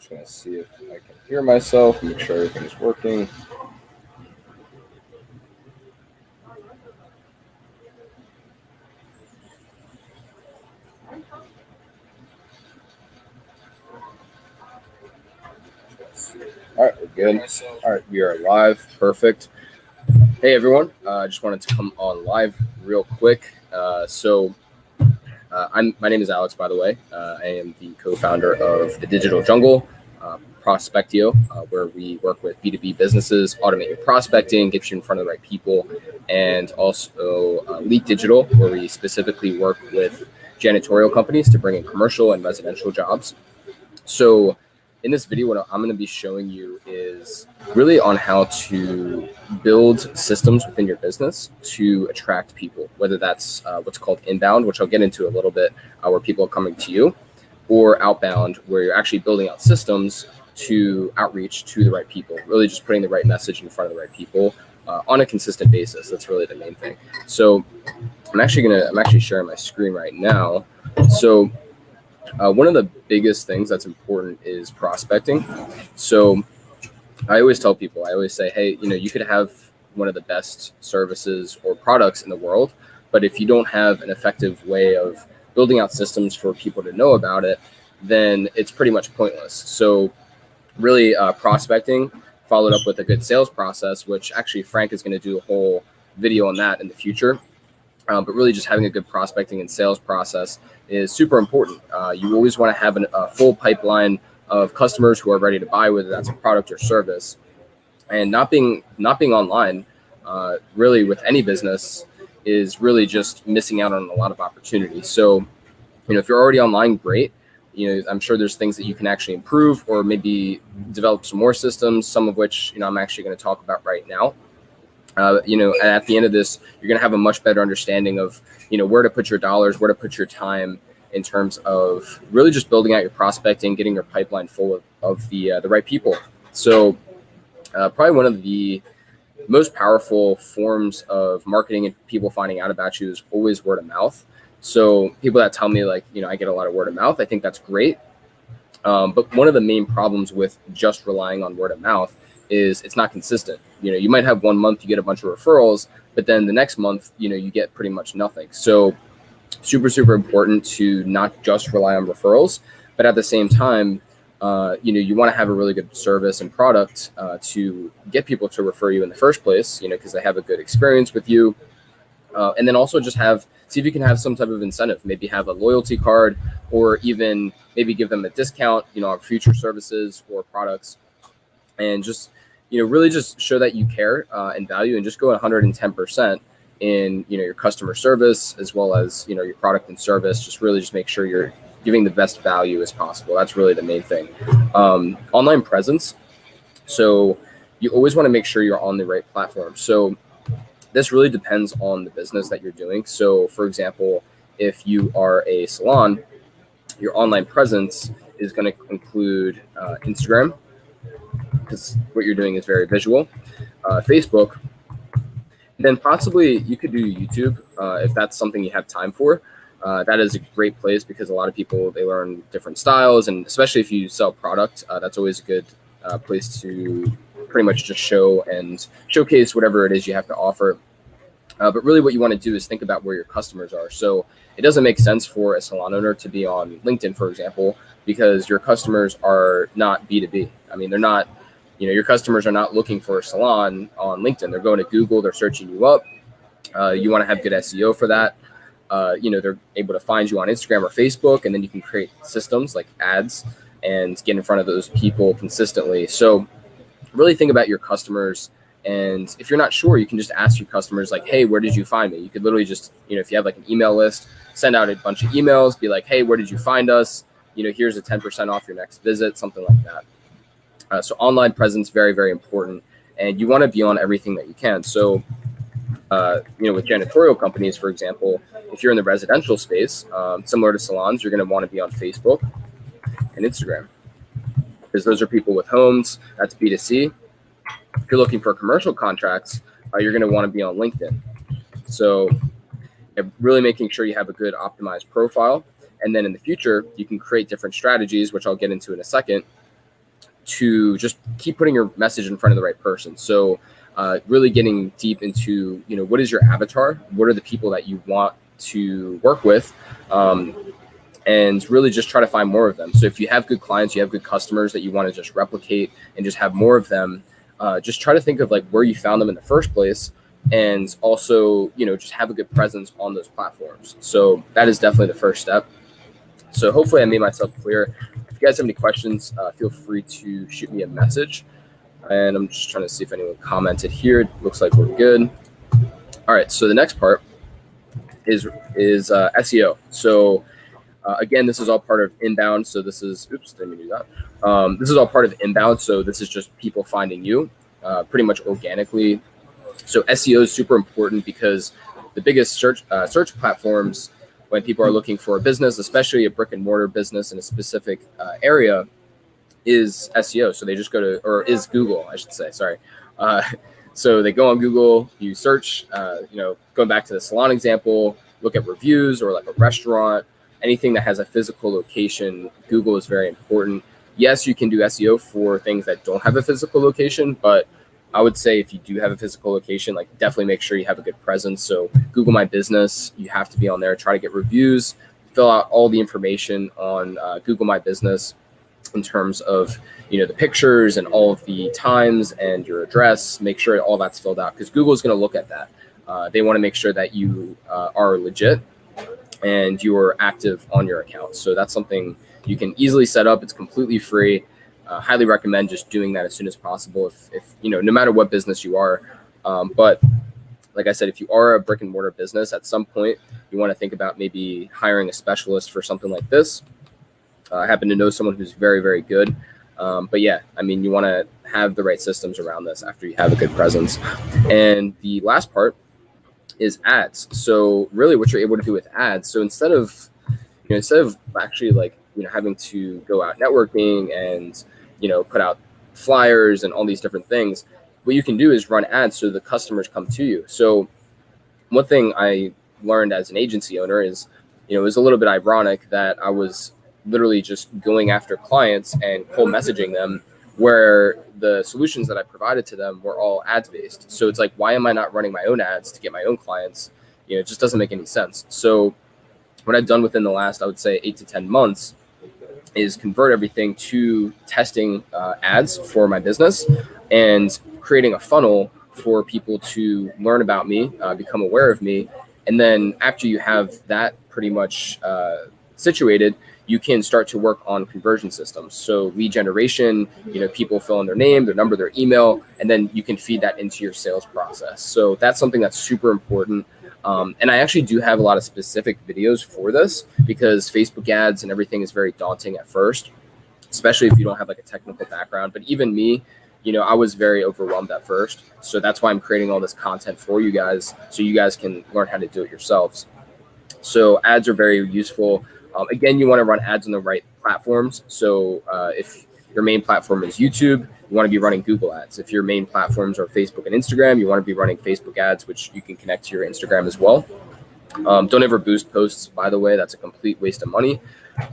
just going to see if I can hear myself, make sure everything's working. All right, we're good. All right, we are live. Perfect. Hey, everyone. I just wanted to come on live real quick. My name is Alex, by the way. I am the co-founder of The Digital Jungle, Prospectio, where we work with B2B businesses, automate your prospecting, get you in front of the right people, and also Leak Digital, where we specifically work with janitorial companies to bring in commercial and residential jobs. So in this video, what I'm going to be showing you is really on how to build systems within your business to attract people, whether that's what's called inbound, which I'll get into a little bit, where people are coming to you, or outbound, where you're actually building out systems to outreach to the right people, really just putting the right message in front of the right people on a consistent basis. That's really the main thing. So I'm actually sharing my screen right now. So one of the biggest things that's important is prospecting. So I always tell people, I always say, hey, you could have one of the best services or products in the world, but if you don't have an effective way of building out systems for people to know about it, then it's pretty much pointless. So really prospecting followed up with a good sales process, which actually Frank is going to do a whole video on that in the future. But really just having a good prospecting and sales process is super important. You always want to have a full pipeline of customers who are ready to buy, whether that's a product or service. And not being online, really with any business, is really just missing out on a lot of opportunities. So, if you're already online, great. I'm sure there's things that you can actually improve or maybe develop some more systems, some of which, I'm actually going to talk about right now. And at the end of this, you're going to have a much better understanding of, where to put your dollars, where to put your time in terms of really just building out your prospecting, getting your pipeline full of the right people. So probably one of the most powerful forms of marketing and people finding out about you is always word of mouth. So people that tell me I get a lot of word of mouth, I think that's great. But one of the main problems with just relying on word of mouth is it's not consistent. You might have 1 month, you get a bunch of referrals, but then the next month, you get pretty much nothing. So super, super important to not just rely on referrals, but at the same time, you want to have a really good service and product to get people to refer you in the first place, because they have a good experience with you. And then also just see if you can have some type of incentive, maybe have a loyalty card, or even maybe give them a discount, on future services or products. And just, really just show that you care and value, and just go 110% in, your customer service, as well as, your product and service. Just really just make sure you're giving the best value as possible. That's really the main thing. Online presence. So you always want to make sure you're on the right platform. So this really depends on the business that you're doing. So for example, if you are a salon, your online presence is going to include Instagram, because what you're doing is very visual, Facebook, then possibly you could do YouTube if that's something you have time for. That is a great place, because a lot of people, they learn different styles, and especially if you sell product, that's always a good place to pretty much just show and showcase whatever it is you have to offer. But really what you want to do is think about where your customers are. So it doesn't make sense for a salon owner to be on LinkedIn, for example, because your customers are not B2B. I mean, they're not, your customers are not looking for a salon on LinkedIn. They're going to Google, they're searching you up. You want to have good SEO for that. They're able to find you on Instagram or Facebook, and then you can create systems like ads and get in front of those people consistently. So really think about your customers. And if you're not sure, you can just ask your customers like, hey, where did you find me? You could literally just, if you have like an email list, send out a bunch of emails, be like, hey, where did you find us? Here's a 10% off your next visit, something like that. So online presence, very, very important. And you want to be on everything that you can. So, with janitorial companies, for example, if you're in the residential space, similar to salons, you're going to want to be on Facebook and Instagram, because those are people with homes. That's B2C. If you're looking for commercial contracts, you're going to want to be on LinkedIn. So really making sure you have a good optimized profile. And then in the future, you can create different strategies, which I'll get into in a second, to just keep putting your message in front of the right person. So really getting deep into, what is your avatar? What are the people that you want to work with? And really just try to find more of them. So if you have good clients, you have good customers that you want to just replicate and just have more of them, just try to think of like where you found them in the first place. And also, just have a good presence on those platforms. So that is definitely the first step. So hopefully I made myself clear. If you guys have any questions, feel free to shoot me a message. And I'm just trying to see if anyone commented here. It looks like we're good. All right. So the next part is SEO. So again, this is all part of inbound. So this is, didn't mean to do that. This is all part of inbound. So this is just people finding you pretty much organically. So SEO is super important because the biggest search platforms when people are looking for a business, especially a brick and mortar business in a specific area, is SEO. So they just go to, or is Google, I should say, sorry. So they go on Google, you search, going back to the salon example, look at reviews or like a restaurant, anything that has a physical location. Google is very important. Yes, you can do SEO for things that don't have a physical location, but I would say if you do have a physical location, like definitely make sure you have a good presence. So Google My Business, you have to be on there, try to get reviews, fill out all the information on Google My Business in terms of, the pictures and all of the times and your address, make sure all that's filled out because Google is going to look at that. They want to make sure that you are legit and you are active on your account. So that's something you can easily set up. It's completely free. Highly recommend just doing that as soon as possible if no matter what business you are. But like I said, if you are a brick and mortar business, at some point you want to think about maybe hiring a specialist for something like this. I happen to know someone who's very, very good. But yeah, you want to have the right systems around this after you have a good presence. And the last part is ads. So really what you're able to do with ads. So instead of actually having to go out networking and, put out flyers and all these different things, what you can do is run ads so the customers come to you. So one thing I learned as an agency owner is, it was a little bit ironic that I was literally just going after clients and cold messaging them where the solutions that I provided to them were all ads based. So it's like, why am I not running my own ads to get my own clients? It just doesn't make any sense. So what I've done within the last, I would say 8 to 10 months is convert everything to testing ads for my business and creating a funnel for people to learn about me, become aware of me. And then after you have that pretty much situated, you can start to work on conversion systems. So lead generation, people fill in their name, their number, their email, and then you can feed that into your sales process. So that's something that's super important. And I actually do have a lot of specific videos for this because Facebook ads and everything is very daunting at first, especially if you don't have like a technical background. But even me, I was very overwhelmed at first. So that's why I'm creating all this content for you guys so you guys can learn how to do it yourselves. So ads are very useful. Again, you want to run ads on the right platforms. So if your main platform is YouTube, you want to be running Google ads. If your main platforms are Facebook and Instagram, you want to be running Facebook ads, which you can connect to your Instagram as well. Don't ever boost posts, by the way. That's a complete waste of money.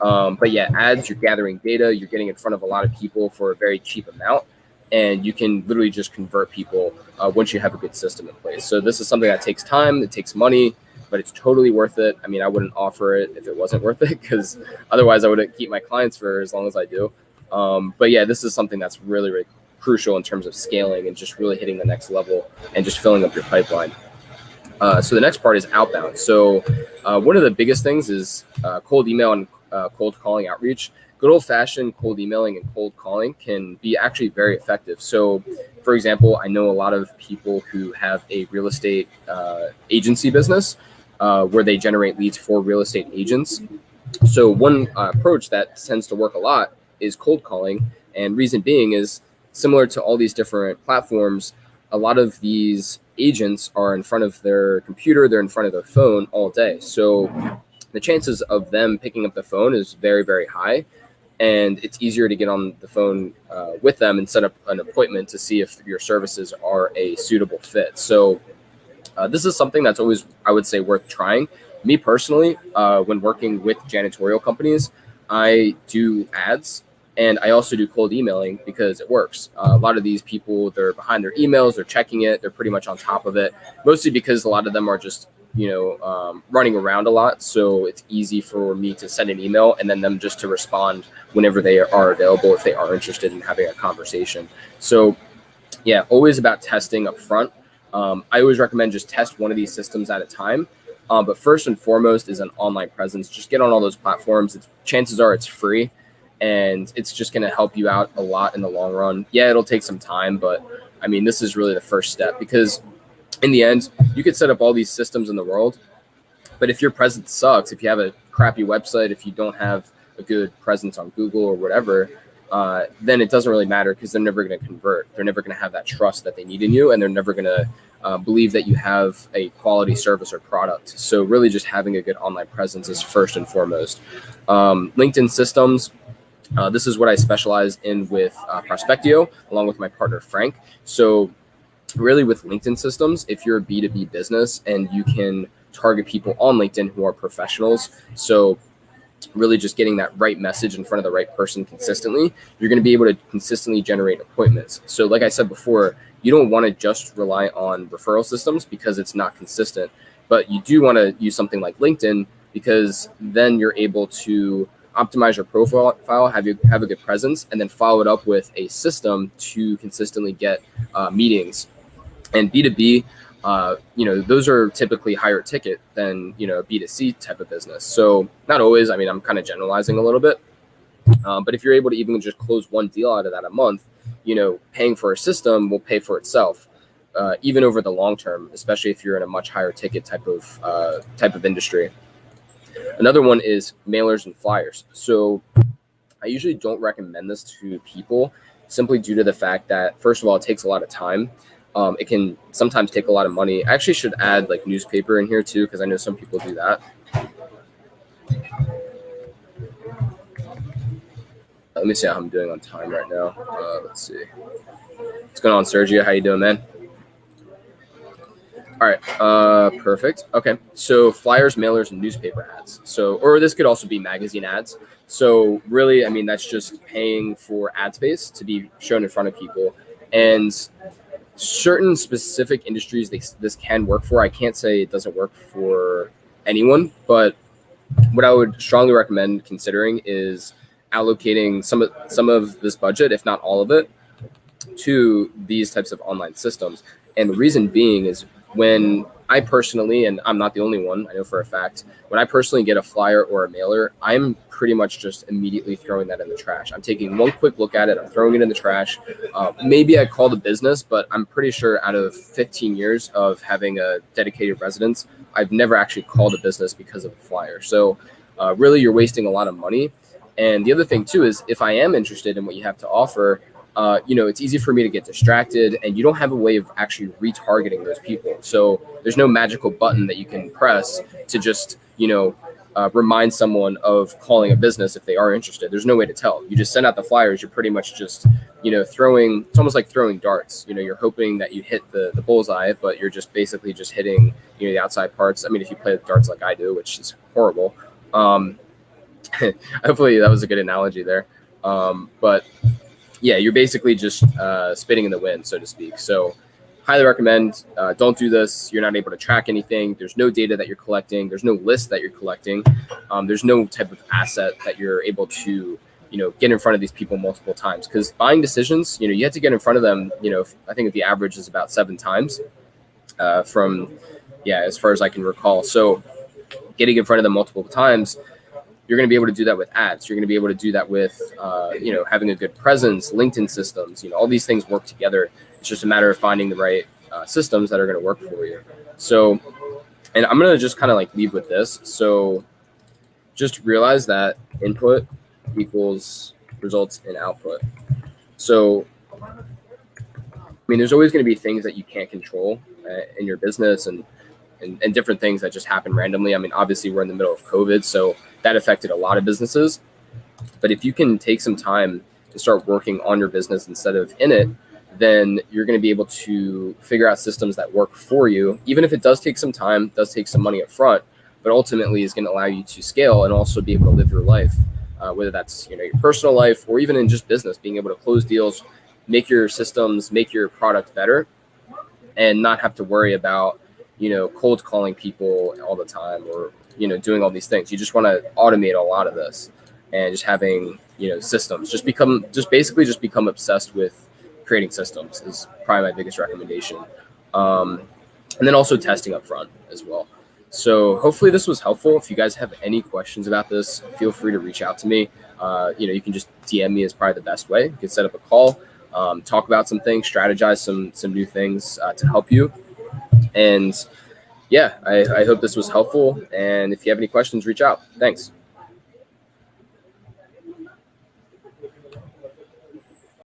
But yeah, ads, you're gathering data. You're getting in front of a lot of people for a very cheap amount. And you can literally just convert people once you have a good system in place. So this is something that takes time. It takes money, but it's totally worth it. I wouldn't offer it if it wasn't worth it because otherwise I wouldn't keep my clients for as long as I do. But yeah, this is something that's really, really crucial in terms of scaling and just really hitting the next level and just filling up your pipeline. So the next part is outbound. So one of the biggest things is cold email and cold calling outreach. Good old fashioned cold emailing and cold calling can be actually very effective. So for example, I know a lot of people who have a real estate agency business where they generate leads for real estate agents. So one approach that tends to work a lot is cold calling. And reason being is similar to all these different platforms, a lot of these agents are in front of their computer, they're in front of their phone all day. So the chances of them picking up the phone is very, very high. And it's easier to get on the phone with them and set up an appointment to see if your services are a suitable fit. So this is something that's always, I would say, worth trying. Me personally, when working with janitorial companies, I do ads And I also do cold emailing because it works. A lot of these people, they're behind their emails, they're checking it, they're pretty much on top of it, mostly because a lot of them are just, running around a lot. So it's easy for me to send an email and then them just to respond whenever they are available if they are interested in having a conversation. So yeah, always about testing up front. I always recommend just test one of these systems at a time. But first and foremost is an online presence. Just get on all those platforms. Chances are it's free, and it's just going to help you out a lot in the long run. Yeah, it'll take some time, but I mean, this is really the first step, because in the end, you could set up all these systems in the world, but if your presence sucks, if you have a crappy website, if you don't have a good presence on Google or whatever, then it doesn't really matter, because they're never going to convert. They're never going to have that trust that they need in you, and they're never going to believe that you have a quality service or product. So really just having a good online presence is first and foremost. LinkedIn systems. This is what I specialize in with Prospectio, along with my partner, Frank. So really with LinkedIn systems, if you're a B2B business and you can target people on LinkedIn who are professionals, so really just getting that right message in front of the right person consistently, you're going to be able to consistently generate appointments. So like I said before, you don't want to just rely on referral systems because it's not consistent, but you do want to use something like LinkedIn, because then you're able to optimize your profile, have a good presence, and then follow it up with a system to consistently get meetings. And B2B, those are typically higher ticket than, B2C type of business. So not always, I mean, I'm kind of generalizing a little bit, but if you're able to even just close one deal out of that a month, paying for a system will pay for itself, even over the long term, especially if you're in a much higher ticket type of industry. Another one is mailers and flyers. So I usually don't recommend this to people, simply due to the fact that, first of all, it takes a lot of time. It can sometimes take a lot of money. I actually should add like newspaper in here too, because I know some people do that. Let me see how I'm doing on time right now. Let's see. What's going on, Sergio? How you doing, man? All right. Perfect. Okay. So flyers, mailers, and newspaper ads. So, or this could also be magazine ads. So really, I mean, that's just paying for ad space to be shown in front of people. And certain specific industries this can work for. I can't say it doesn't work for anyone, but what I would strongly recommend considering is allocating some of this budget, if not all of it, to these types of online systems. And the reason being is, when I personally, and I'm not the only one, I know for a fact, when I personally get a flyer or a mailer, I'm pretty much just immediately throwing that in the trash. I'm taking one quick look at it, I'm throwing it in the trash. Maybe I call the business, but I'm pretty sure out of 15 years of having a dedicated residence, I've never actually called a business because of a flyer. So really, you're wasting a lot of money. And the other thing too is, if I am interested in what you have to offer, it's easy for me to get distracted, and you don't have a way of actually retargeting those people. So there's no magical button that you can press to just, remind someone of calling a business if they are interested. There's no way to tell. You just send out the flyers. You're pretty much just, throwing, it's almost like throwing darts. You're hoping that you hit the bullseye, but you're just basically just hitting, the outside parts. I mean, if you play darts like I do, which is horrible. Hopefully that was a good analogy there. But yeah, you're basically just spitting in the wind, so to speak. So highly recommend, don't do this. You're not able to track anything. There's no data that you're collecting. There's no list that you're collecting. There's no type of asset that you're able to, get in front of these people multiple times. Because buying decisions, you have to get in front of them, I think the average is about 7 times as far as I can recall. So getting in front of them multiple times, you're going to be able to do that with ads. You're going to be able to do that with, having a good presence, LinkedIn systems, all these things work together. It's just a matter of finding the right systems that are going to work for you. So, and I'm going to just kind of like leave with this. So just realize that input equals results in output. So, I mean, there's always going to be things that you can't control in your business and different things that just happen randomly. I mean, obviously we're in the middle of COVID, so that affected a lot of businesses. But if you can take some time to start working on your business instead of in it, then you're going to be able to figure out systems that work for you, even if it does take some time, does take some money up front, but ultimately is going to allow you to scale and also be able to live your life whether that's your personal life or even in just business, being able to close deals, make your systems, make your product better, and not have to worry about cold calling people all the time or doing all these things. You just want to automate a lot of this, and just having systems. Just become obsessed with creating systems is probably my biggest recommendation. And then also testing up front as well. So hopefully this was helpful. If you guys have any questions about this, feel free to reach out to me. You can just DM me is probably the best way. You can set up a call, talk about some things, strategize some new things to help you. And yeah, I hope this was helpful. And if you have any questions, reach out. Thanks.